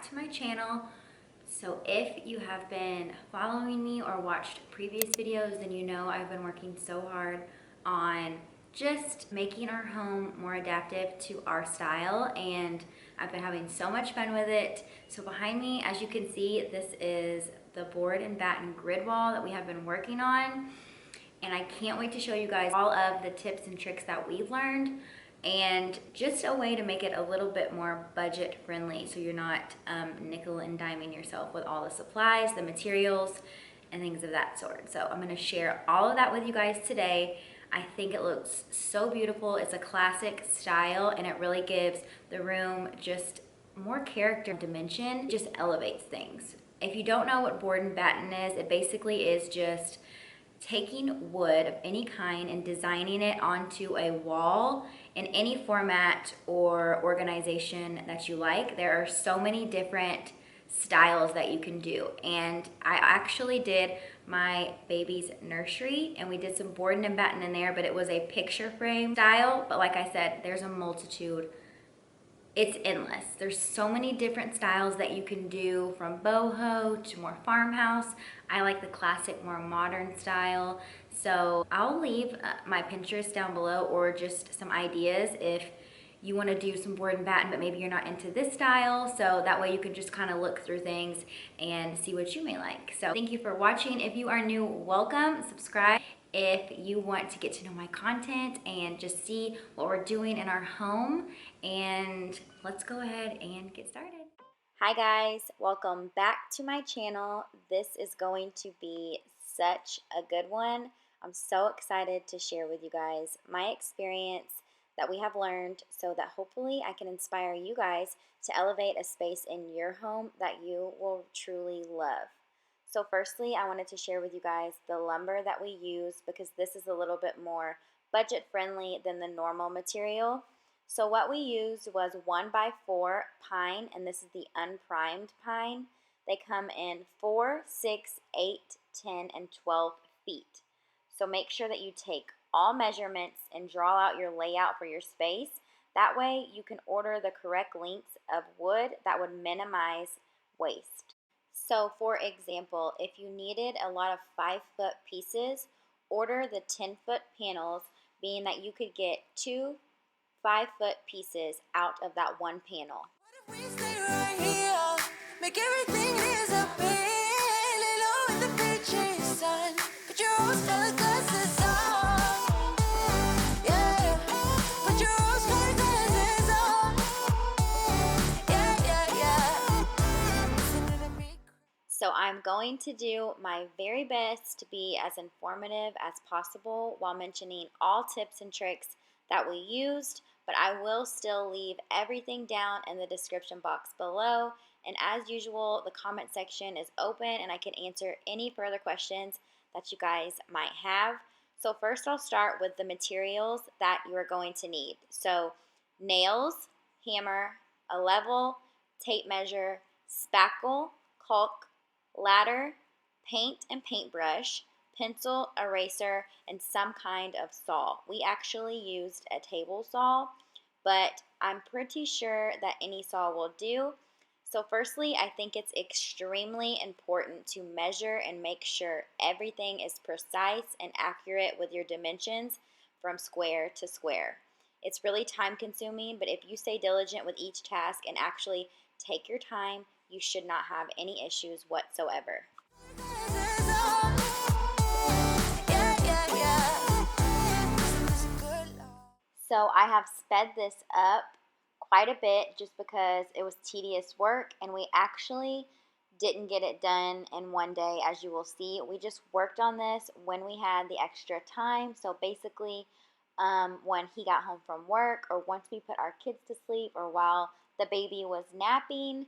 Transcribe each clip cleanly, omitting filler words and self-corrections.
back to my channel. So if you have been following me or watched previous videos, then you know I've been working so hard on just making our home more adaptive to our style, and I've been having so much fun with it. So behind me, as you can see, this is the board and batten grid wall that we have been working on, and I can't wait to show you guys all of the tips and tricks that we've learned, and just a way to make it a little bit more budget friendly so you're not nickel and diming yourself with all the supplies, the materials, and things of that sort. So I'm going to share all of that with you guys today. I think it looks so beautiful. It's a classic style, and it really gives the room just more character and dimension. It just elevates things. If you don't know what board and batten is, it basically is just taking wood of any kind and designing it onto a wall in any format or organization that you like. There are so many different styles that you can do, and I actually did my baby's nursery and we did some board and batten in there, but it was a picture frame style. But like I said, there's a multitude. It's endless. There's so many different styles that you can do, from boho to more farmhouse. I like the classic, more modern style. So I'll leave my Pinterest down below, or just some ideas if you want to do some board and batten, but maybe you're not into this style. So that way you can just kind of look through things and see what you may like. So thank you for watching. If you are new, welcome. Subscribe if you want to get to know my content and just see what we're doing in our home. And let's go ahead and get started. Hi guys, welcome back to my channel. This is going to be such a good one. I'm so excited to share with you guys my experience that we have learned, so that hopefully I can inspire you guys to elevate a space in your home that you will truly love. So firstly, I wanted to share with you guys the lumber that we use, because this is a little bit more budget friendly than the normal material. So what we used was 1x4 pine, and this is the unprimed pine. They come in 4, 6, 8, 10, and 12 feet. So make sure that you take all measurements and draw out your layout for your space. That way you can order the correct lengths of wood that would minimize waste. So for example, if you needed a lot of 5-foot pieces, order the 10-foot panels, being that you could get 2 5-foot pieces out of that one panel. What if we stay right here, make everything disappear, lay low in the beach's sun, put your rose-colored glasses on, yeah, put your rose-colored glasses on, yeah. Listen to the beat. So I'm going to do my very best to be as informative as possible while mentioning all tips and tricks that we used, but I will still leave everything down in the description box below. And as usual, the comment section is open and I can answer any further questions that you guys might have. So first I'll start with the materials that you are going to need. So nails, hammer, a level, tape measure, spackle, caulk, ladder, paint and paintbrush, pencil, eraser, and some kind of saw. We actually used a table saw, but I'm pretty sure that any saw will do. So firstly, I think it's extremely important to measure and make sure everything is precise and accurate with your dimensions from square to square. It's really time consuming, but if you stay diligent with each task and actually take your time, you should not have any issues whatsoever. So I have sped this up quite a bit just because it was tedious work, and we actually didn't get it done in one day, as you will see. We just worked on this when we had the extra time. So basically, when he got home from work, or once we put our kids to sleep, or while the baby was napping.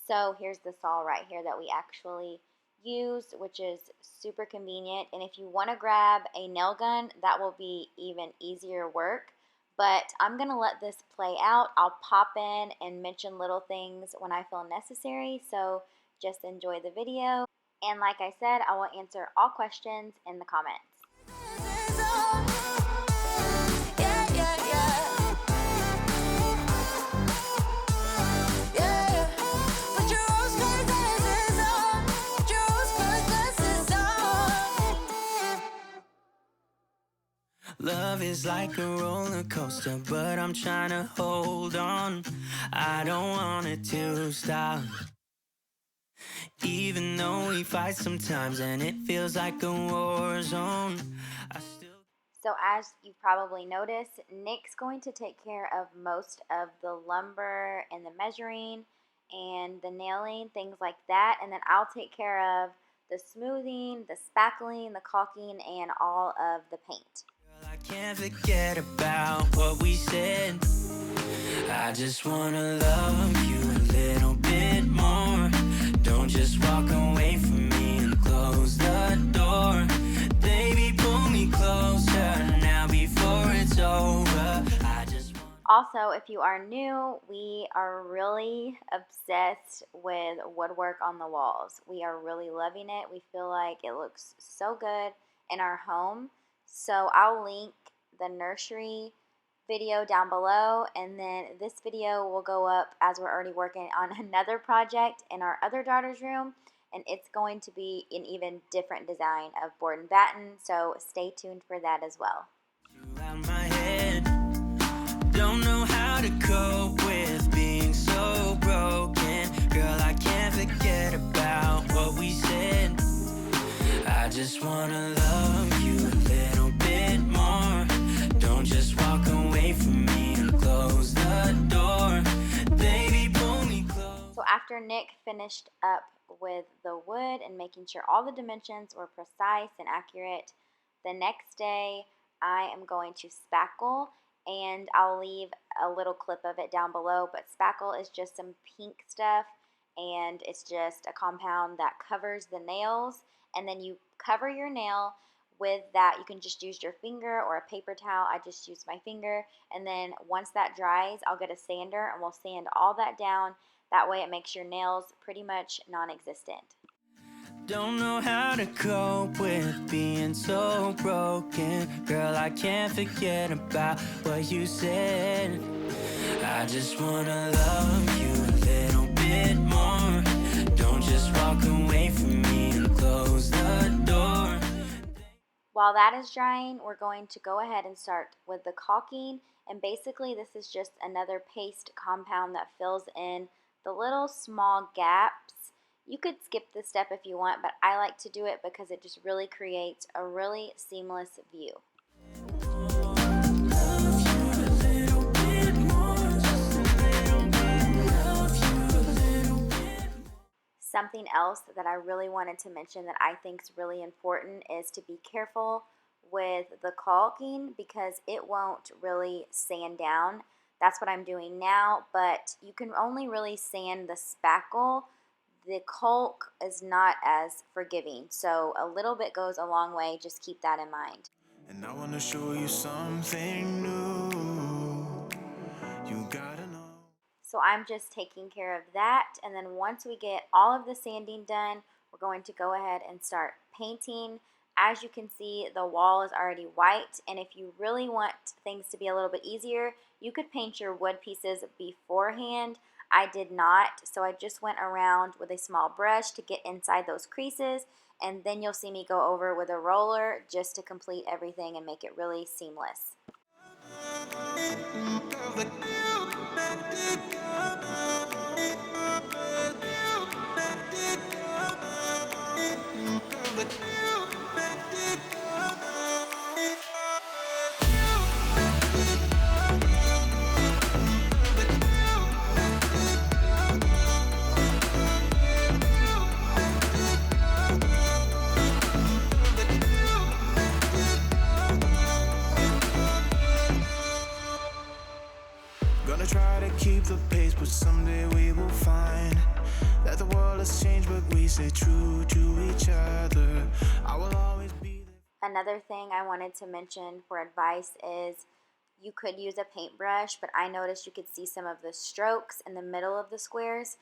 So here's the saw right here that we actually used, which is super convenient. And if you want to grab a nail gun, that will be even easier work. But I'm going to let this play out. I'll pop in and mention little things when I feel necessary. So just enjoy the video. And like I said, I will answer all questions in the comments. Put your Love is like a roller coaster, but I'm trying to hold on. I don't want it to stop. Even though we fight sometimes and it feels like a war zone, I still... So as you've probably noticed, Nick's going to take care of most of the lumber and the measuring and the nailing, things like that. And then I'll take care of the smoothing, the spackling, the caulking, and all of the paint. Girl, I can't forget about what we said. I just wanna love you a little bit more. Don't just walk away from me and close the door. Baby, pull me closer now before it's over. I just want... Also, if you are new, we are really obsessed with woodwork on the walls. We are really loving it. We feel like it looks so good in our home. So I'll link the nursery video down below, and then this video will go up as we're already working on another project in our other daughter's room, and it's going to be an even different design of board and batten, so stay tuned for that as well. Out my head. Don't know how to cope with being so broken. Girl, I can't forget about what we said. I just wanna love you a little bit more. Don't just walk away from me and close the door. Baby, pull me close. So after Nick finished up with the wood and making sure all the dimensions were precise and accurate, the next day I am going to spackle, and I'll leave a little clip of it down below, but spackle is just some pink stuff, and it's just a compound that covers the nails, and then you cover your nail with that. You can just use your finger or a paper towel. I just use my finger, and then once that dries, I'll get a sander and we'll sand all that down. That way it makes your nails pretty much non-existent. Don't know how to cope with being so broken. Girl, I can't forget about what you said. I just wanna love you a little bit more. Don't just walk away from me and close the door. While that is drying, we're going to go ahead and start with the caulking, and basically this is just another paste compound that fills in the little small gaps. You could skip this step if you want, but I like to do it because it just really creates a really seamless view. Something else that I really wanted to mention that I think is really important is to be careful with the caulking because it won't really sand down. That's what I'm doing now, but you can only really sand the spackle. The caulk is not as forgiving, so a little bit goes a long way. Just keep that in mind. And I want to show you something new. You gotta know. So I'm just taking care of that, and then once we get all of the sanding done, we're going to go ahead and start painting. As you can see, the wall is already white, and if you really want things to be a little bit easier, you could paint your wood pieces beforehand. I did not, so I just went around with a small brush to get inside those creases, and then you'll see me go over with a roller just to complete everything and make it really seamless. Try to keep the pace, but someday we will find that the world has changed, but we stay true to each other. I will always be there. Another thing I wanted to mention for advice is you could use a paintbrush, but I noticed you could see some of the strokes in the middle of the squares,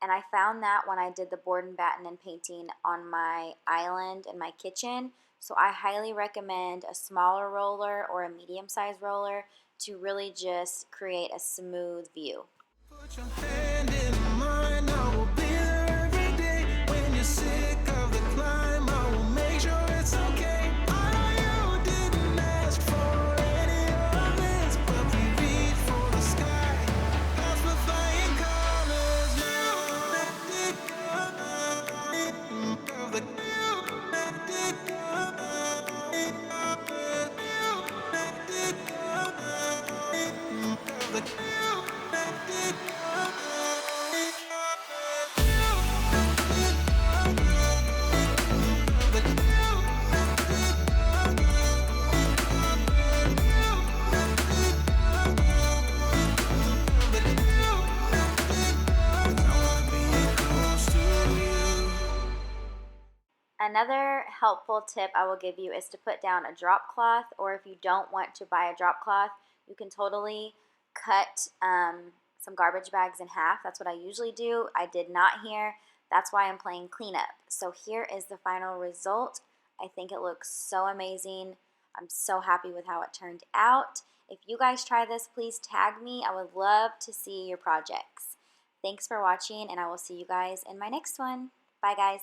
and I found that when I did the board and batten and painting on my island in my kitchen. So I highly recommend a smaller roller or a medium-sized roller to really just create a smooth view. Put your hand in mine, I will be there every day. When you're sick of the climb, I will make sure it's okay. I know you didn't ask for Another helpful tip I will give you is to put down a drop cloth, or if you don't want to buy a drop cloth, you can totally cut some garbage bags in half. That's what I usually do. I did not here. That's why I'm playing cleanup. So here is the final result. I think it looks so amazing. I'm so happy with how it turned out. If you guys try this, please tag me. I would love to see your projects. Thanks for watching, and I will see you guys in my next one. Bye, guys.